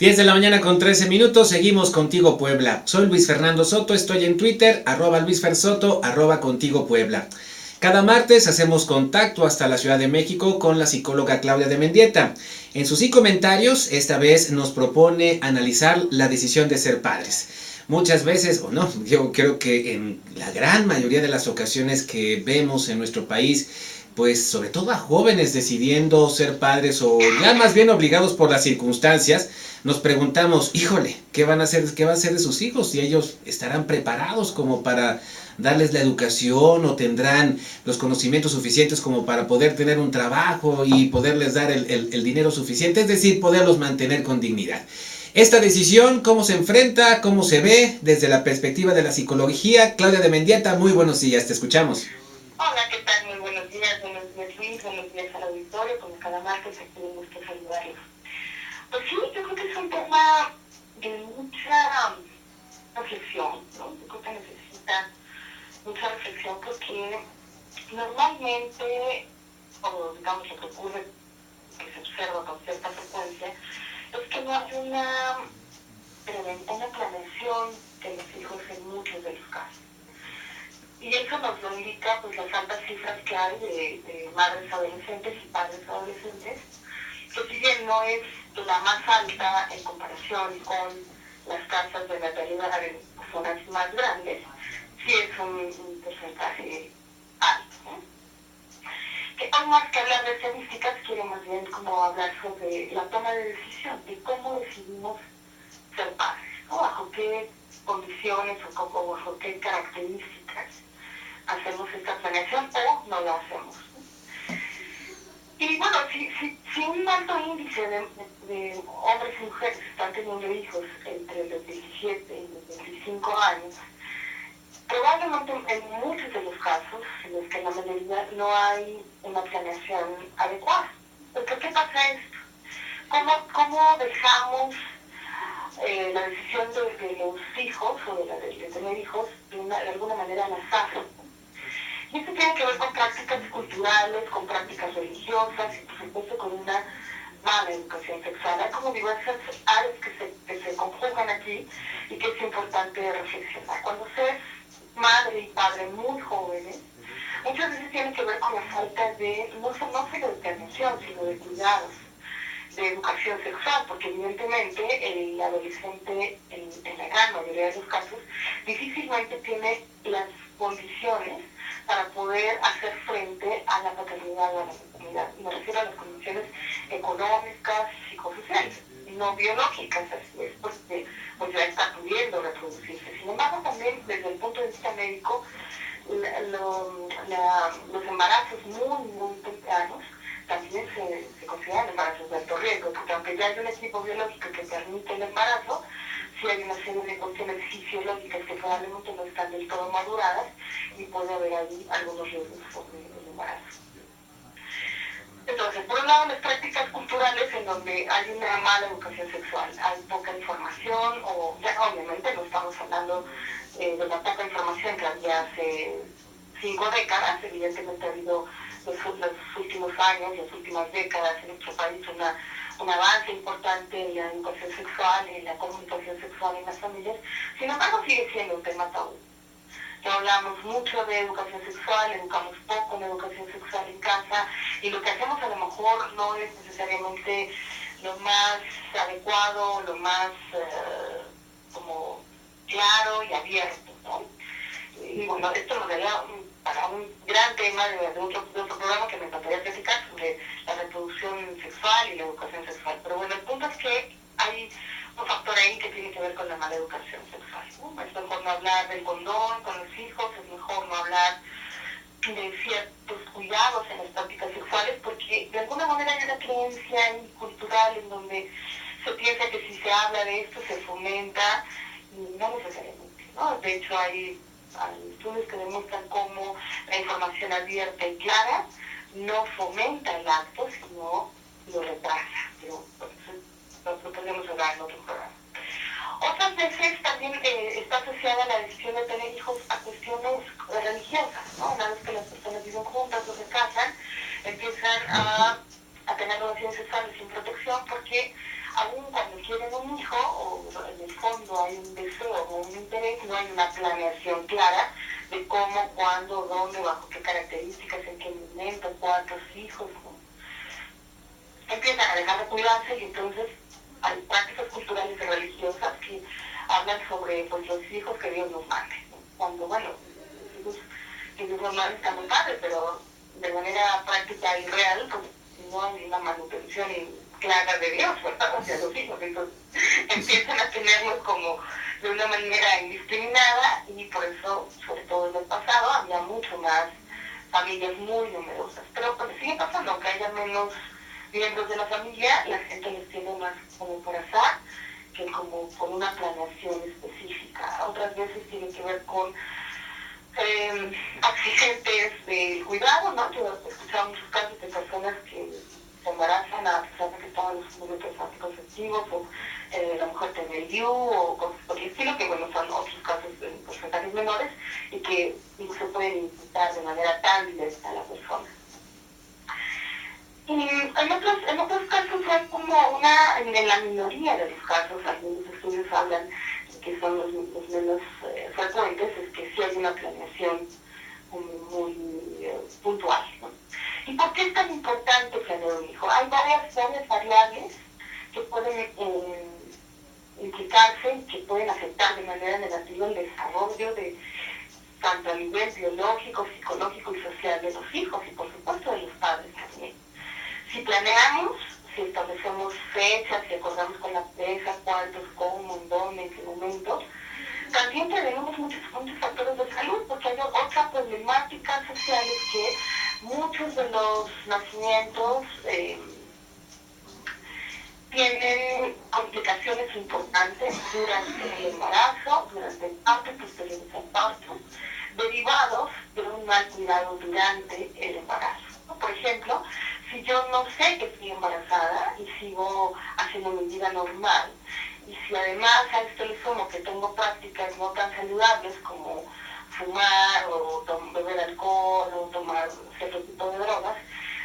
10 de la mañana con 13 minutos, seguimos Contigo Puebla. Soy Luis Fernando Soto, estoy en Twitter, @LuisFerSoto, @Contigo Puebla. Cada martes hacemos contacto hasta la Ciudad de México con la psicóloga Claudia de Mendieta. En sus comentarios, esta vez nos propone analizar la decisión de ser padres. Muchas veces, o no, yo creo que en la gran mayoría de las ocasiones que vemos en nuestro país, pues sobre todo a jóvenes decidiendo ser padres o ya más bien obligados por las circunstancias, nos preguntamos, híjole, ¿qué van a hacer, qué va a hacer de sus hijos? ¿Y ellos estarán preparados como para darles la educación o tendrán los conocimientos suficientes como para poder tener un trabajo y poderles dar el dinero suficiente? Es decir, poderlos mantener con dignidad. Esta decisión, ¿cómo se enfrenta? ¿Cómo se ve desde la perspectiva de la psicología? Claudia de Mendieta, muy buenos días, te escuchamos. Hola, ¿qué tal? Muy buenos días Luis, buenos días al auditorio, como cada martes aquí un gusto saludarlos. Pues sí, yo creo que es un tema de mucha reflexión, ¿no? Yo creo que necesita mucha reflexión porque normalmente, o digamos lo que ocurre, que se observa con cierta frecuencia, es que no hay una planeación de los hijos en muchos de los casos. Y eso nos lo indica pues las altas cifras que hay de madres adolescentes y padres adolescentes, que si bien no es la más alta en comparación con las tasas de natalidad en zonas más grandes, sí es un porcentaje alto, ¿no? Que hoy más que hablar de estadísticas, quiero más bien como hablar sobre la toma de decisión, de cómo decidimos ser padres, ¿no? Bajo qué condiciones o bajo qué características hacemos esta planeación o no la hacemos. Y bueno, si un alto índice de hombres y mujeres están teniendo hijos entre los 17 y los 25 años, probablemente en muchos de los casos, en los que en la mayoría no hay una planeación adecuada. Porque ¿qué pasa esto? ¿Cómo dejamos la decisión de los hijos o de tener hijos de alguna manera al azar? Y esto tiene que ver con prácticas culturales, con prácticas religiosas y por supuesto con una mala educación sexual. Hay como diversas áreas que se conjugan aquí y que es importante reflexionar. Cuando se es madre y padre muy jóvenes, muchas veces tiene que ver con la falta de, no solo de planeación, sino de cuidados, de educación sexual, porque evidentemente el adolescente, en la gran mayoría de los casos, difícilmente tiene las condiciones para poder hacer frente a la paternidad o a la maternidad. Me refiero a las condiciones económicas, psicosociales, no biológicas, así es, porque pues ya está pudiendo reproducirse. Sin embargo, también desde el punto de vista médico, los embarazos muy tempranos también se consideran embarazos de alto riesgo, porque aunque ya hay un equipo biológico que permite el embarazo, sí hay una serie de cuestiones fisiológicas que probablemente no están del todo maduradas y puede haber ahí algunos riesgos sobre el embarazo. Entonces, por un lado, las prácticas culturales en donde hay una mala educación sexual, hay poca información, o ya obviamente no estamos hablando de la poca información que había hace 5 décadas, evidentemente ha habido los últimos años, las últimas décadas en nuestro país un avance importante en la educación sexual, en la comunicación sexual en las familias. Sin embargo, sigue siendo un tema tabú. Ya hablamos mucho de educación sexual, educamos poco en educación sexual en casa, y lo que hacemos a lo mejor no es necesariamente lo más adecuado, lo más como claro y abierto, ¿no? Y bueno, esto nos daría para un gran tema de otro programa que me encantaría platicar sobre la reproducción sexual y la educación sexual. Pero bueno, el punto es que hay un factor ahí que tiene que ver con la mala educación sexual, ¿no? Es mejor no hablar del condón con los hijos, es mejor no hablar de ciertos cuidados en las prácticas sexuales, porque de alguna manera hay una creencia cultural en donde se piensa que si se habla de esto se fomenta, y no necesariamente, ¿no? De hecho hay estudios que demuestran cómo la información abierta y clara no fomenta el acto, sino lo retrasa. Pero lo podemos hablar en otro programa. Otras veces también está asociada la decisión de tener hijos a cuestiones religiosas, ¿no? Una vez que las personas viven juntas o se casan, empiezan a tener relaciones sexuales sin protección porque aún cuando quieren un hijo, o en el fondo hay un deseo o un interés, no hay una planeación clara de cómo, cuándo, dónde, bajo qué características, en qué momento, cuántos hijos, ¿no? Empiezan a dejar de cuidarse y entonces hay prácticas culturales y religiosas que hablan sobre pues, los hijos que Dios nos mande, ¿no? Cuando, bueno, los hijos que Dios nos mande están muy padres, pero de manera práctica y real, pues no hay una manutención clara de Dios, ¿verdad? Hacia los hijos. Entonces empiezan a tenerlos como de una manera indiscriminada y por eso, sobre todo en el pasado, había mucho más familias muy numerosas. Pero pues sigue pasando, aunque haya menos miembros de la familia, la gente les tiene más como por azar que como por una planeación específica. Otras veces tiene que ver con accidentes del cuidado, ¿no? Yo he escuchado muchos casos de personas que se embarazan a pesar de que estaban los momentos anticonceptivos, o la mujer tiene el DIU, o cosas por el estilo, que bueno, son otros casos en porcentajes menores y que no se pueden imputar de manera tan directa a la persona. Y en otros casos es como en la minoría de los casos, algunos estudios hablan que son los menos frecuentes, es que sí hay una planeación muy puntual, ¿no? ¿Y por qué es tan importante planear un hijo? Hay varias variables que pueden implicarse, que pueden afectar de manera negativa el desarrollo de tanto a nivel biológico, psicológico y social de los hijos y por supuesto de los padres también. Si planeamos, si establecemos fechas, si acordamos con la pareja cuántos, cómo, en dónde, en qué momentos, también prevenimos muchos factores de salud, porque hay otra problemática social, es que muchos de los nacimientos tienen complicaciones importantes durante el embarazo, durante el parto y posteriormente al parto, derivados de un mal cuidado durante el embarazo. Por ejemplo, si yo no sé que estoy embarazada y sigo haciendo mi vida normal, y si además a esto le sumo que tengo prácticas no tan saludables como fumar o beber alcohol o tomar cierto tipo de drogas,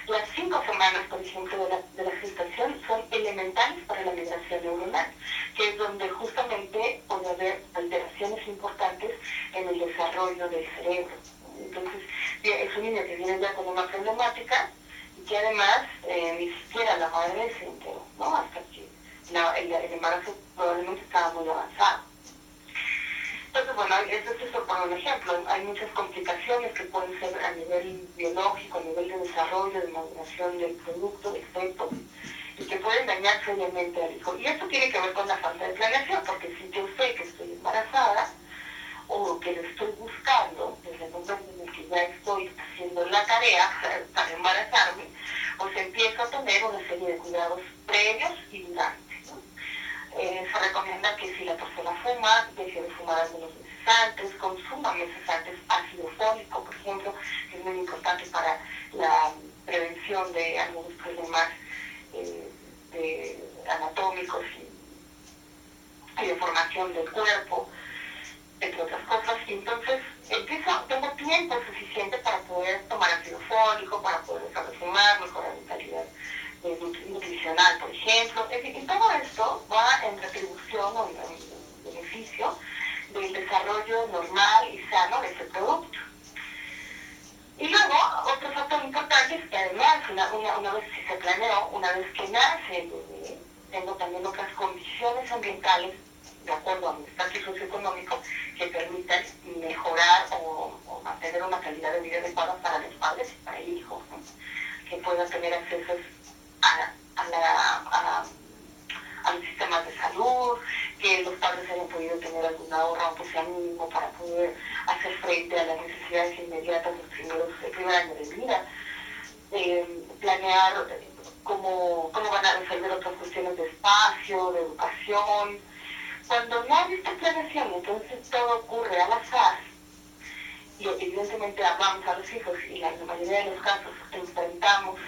las 5 semanas, por ejemplo, de la gestación son elementales para la migración neuronal, que es donde justamente puede haber alteraciones importantes en el desarrollo del cerebro. Entonces, es un niño que viene ya con una problemática y que además ni siquiera la madre se enteró, ¿no? Hasta que el embarazo probablemente estaba muy avanzado. Entonces, bueno, esto es por un ejemplo. Hay muchas complicaciones que pueden ser a nivel biológico, a nivel de desarrollo, de maduración del producto, del feto, y que pueden dañar seriamente al hijo. Y esto tiene que ver con la falta de planeación, porque si yo sé que estoy embarazada, o que lo estoy buscando desde el momento en el que ya estoy haciendo la tarea para embarazarme, pues empiezo a tener una serie de cuidados previos y durante, ¿no? Se recomienda que si la persona fuma, deje de fumar algunos meses antes, consuma meses antes ácido fólico, por ejemplo, que es muy importante para la prevención de algunos problemas anatómicos y de formación del cuerpo, entre otras cosas. Y entonces tengo tiempo suficiente para poder tomar ácido fólico, para poder dejar de fumar, mejorar mi calidad nutricional, por ejemplo. Y todo esto va en retribución o en beneficio del desarrollo normal y sano de ese producto. Y luego, otro factor importante es que además, una vez que se planeó, una vez que nace el bebé, tengo también otras condiciones ambientales de acuerdo a mi estatus socioeconómico que permitan mejorar o mantener una calidad de vida adecuada para los padres y para el hijo, ¿no? Que puedan tener acceso a los sistemas de salud, que los padres hayan podido tener algún ahorro, aunque sea mínimo, para poder hacer frente a las necesidades inmediatas del primer año de vida. Planear cómo van a resolver otras cuestiones de espacio, de educación. Cuando no hay esta planeación, entonces todo ocurre al azar, y evidentemente amamos a los hijos y en la mayoría de los casos enfrentamos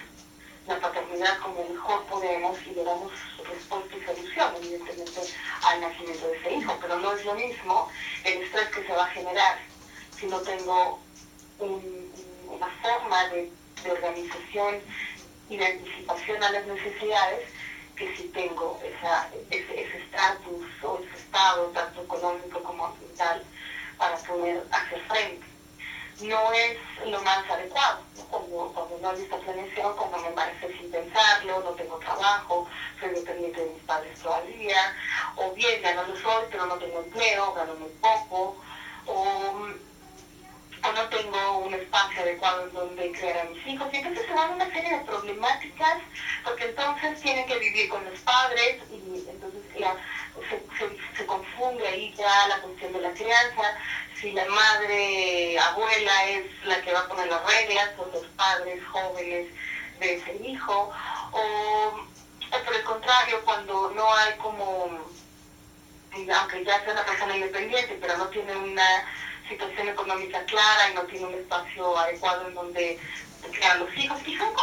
la paternidad como mejor podemos y le damos respuesta y solución, evidentemente, al nacimiento de ese hijo, pero no es lo mismo el estrés que se va a generar si no tengo una forma de organización y de anticipación a las necesidades que sí tengo ese estatus o ese estado, tanto económico como ambiental, para poder hacer frente. No es lo más adecuado, ¿no? Cuando no hay esta planeación, cuando me embaracé sin pensarlo, no tengo trabajo, soy dependiente de mis padres todavía, o bien ya no lo soy, pero no tengo empleo, gano muy poco, o no tengo un espacio adecuado en donde criar a mis hijos. Y entonces se dan una serie de problemáticas, porque entonces tienen que vivir con los padres y entonces se confunde ahí ya la cuestión de la crianza. Si la madre, abuela es la que va a poner las reglas, o los padres jóvenes de ese hijo, o por el contrario, cuando no hay como, aunque ya sea una persona independiente, pero no tiene una situación económica clara y no tiene un espacio adecuado en donde crear los hijos. Y son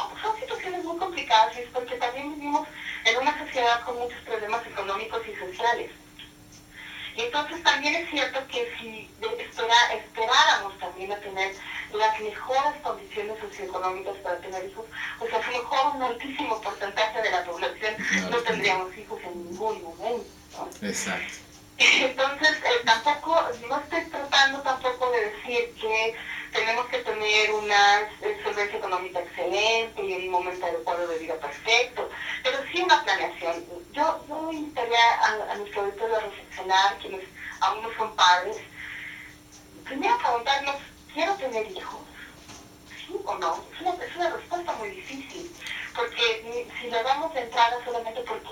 situaciones muy complicadas, y es porque también vivimos en una sociedad con muchos problemas económicos y sociales. Y entonces también es cierto que si esperáramos también a tener las mejores condiciones socioeconómicas para tener hijos, pues a lo mejor un altísimo porcentaje de la población no tendríamos hijos en ningún momento, ¿no? Exacto. Entonces, no estoy tratando tampoco de decir que tenemos que tener una solvencia económica excelente y un momento adecuado de vida perfecto, pero sí una planeación. Yo invitaría a nuestro auditorio a reflexionar, quienes aún no son padres, primero preguntarnos, ¿quiero tener hijos? ¿Sí o no? Es una respuesta muy difícil, porque si le damos de entrada solamente porque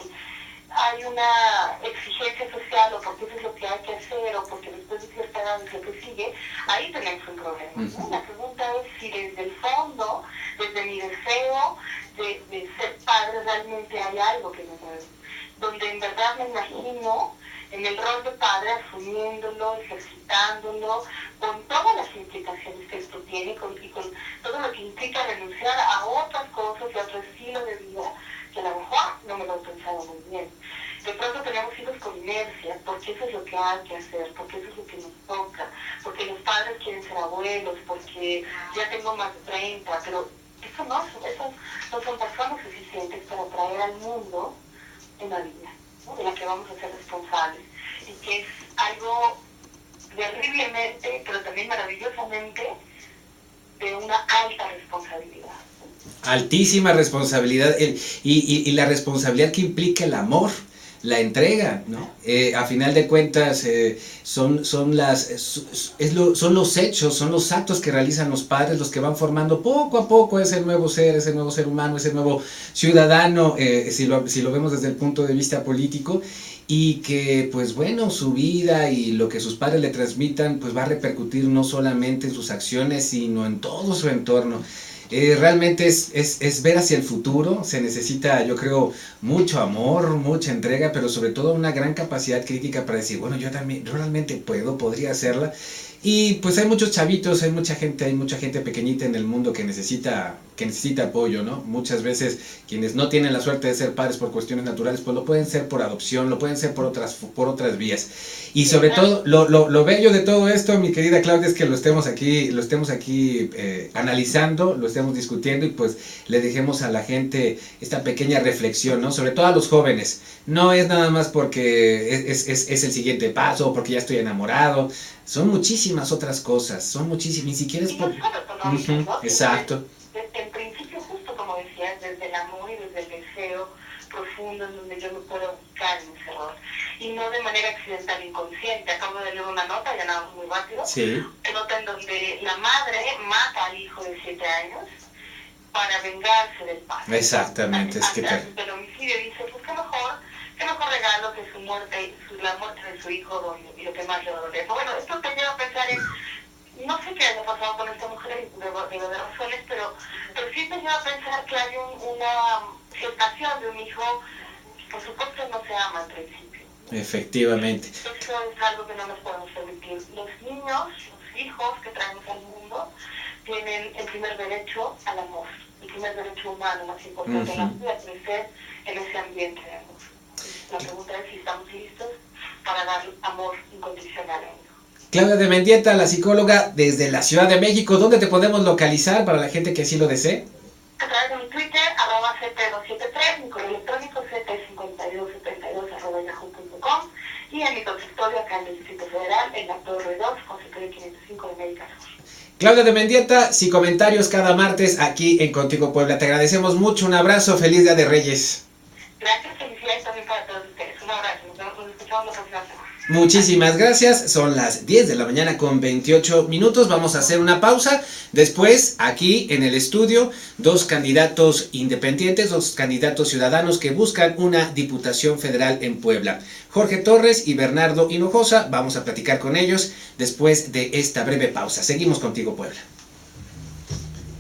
hay una exigencia social, o porque eso es lo que hay que hacer, o porque después de cierta edad es lo que sigue, ahí tenemos un problema, ¿no? La pregunta es si desde el fondo, desde mi deseo de ser padre, realmente hay algo que me mueve, donde en verdad me imagino en el rol de padre, asumiéndolo, ejercitándolo, con todas las implicaciones que esto tiene, y con todo lo que implica renunciar a otras cosas y a otro estilo de vida, que a lo mejor no me lo he pensado muy bien. De pronto tenemos hijos con inercia, porque eso es lo que hay que hacer, porque eso es lo que nos toca, porque los padres quieren ser abuelos, porque ya tengo más de 30, pero esos no son personas suficientes para traer al mundo una vida, ¿no? De la que vamos a ser responsables, y que es algo terriblemente, pero también maravillosamente, de una alta responsabilidad. Altísima responsabilidad, y la responsabilidad que implica el amor, la entrega, ¿no? A final de cuentas, son los hechos, son los actos que realizan los padres los que van formando poco a poco ese nuevo ser humano, ese nuevo ciudadano, si lo vemos desde el punto de vista político, y que pues bueno, su vida y lo que sus padres le transmitan pues va a repercutir no solamente en sus acciones, sino en todo su entorno. Realmente es ver hacia el futuro. Se necesita, yo creo, mucho amor, mucha entrega, pero sobre todo una gran capacidad crítica para decir, bueno, yo realmente podría hacerla. Y pues hay muchos chavitos, hay mucha gente pequeñita en el mundo que necesita apoyo, ¿no? Muchas veces quienes no tienen la suerte de ser padres por cuestiones naturales, pues lo pueden ser por adopción, lo pueden ser por otras vías. Y sobre todo, lo bello de todo esto, mi querida Claudia, es que lo estemos aquí analizando, lo estemos discutiendo, y pues le dejemos a la gente esta pequeña reflexión, ¿no? Sobre todo a los jóvenes. No es nada más porque es el siguiente paso, porque ya estoy enamorado. Son muchísimas otras cosas, ni siquiera es por... ¿no? Exacto. En principio, justo como decías, desde el amor y desde el deseo profundo en donde yo me puedo ubicar en ese rol, y no de manera accidental, inconsciente. Acabo de leer una nota, ya nada muy rápido, sí. Nota en donde la madre mata al hijo de 7 años para vengarse del padre. Exactamente, es que... El homicidio dice, pues qué mejor regalo que la muerte de su hijo y lo que más le duele. Bueno, esto te lleva a pensar en, no sé qué haya pasado con esta mujer, de razones, pero sí te lleva a pensar que hay una gestación de un hijo que por supuesto no se ama al principio. Efectivamente. Eso es algo que no nos podemos permitir. Los niños, los hijos que traemos al mundo, tienen el primer derecho al amor, el primer derecho humano más importante, la vida, a crecer en ese ambiente de amor. La pregunta es si estamos listos para dar amor incondicional a ellos. Claudia de Mendieta, la psicóloga desde la Ciudad de México. ¿Dónde te podemos localizar para la gente que así lo desee? A través de mi Twitter, @ct273, mi correo electrónico ct52 en mi consultorio acá en el Distrito Federal, en la Torre 2, consultorio 505 de Médica Sur. Claudia de Mendieta, sin comentarios cada martes aquí en Contigo Puebla. Te agradecemos mucho, un abrazo, feliz Día de Reyes. Gracias, felicidades también para todos ustedes. Un abrazo, nos escuchamos la próxima semana. Muchísimas gracias, son las 10 de la mañana con 28 minutos, vamos a hacer una pausa, después aquí en el estudio, dos candidatos independientes, dos candidatos ciudadanos que buscan una diputación federal en Puebla, Jorge Torres y Bernardo Hinojosa, vamos a platicar con ellos después de esta breve pausa, seguimos contigo Puebla.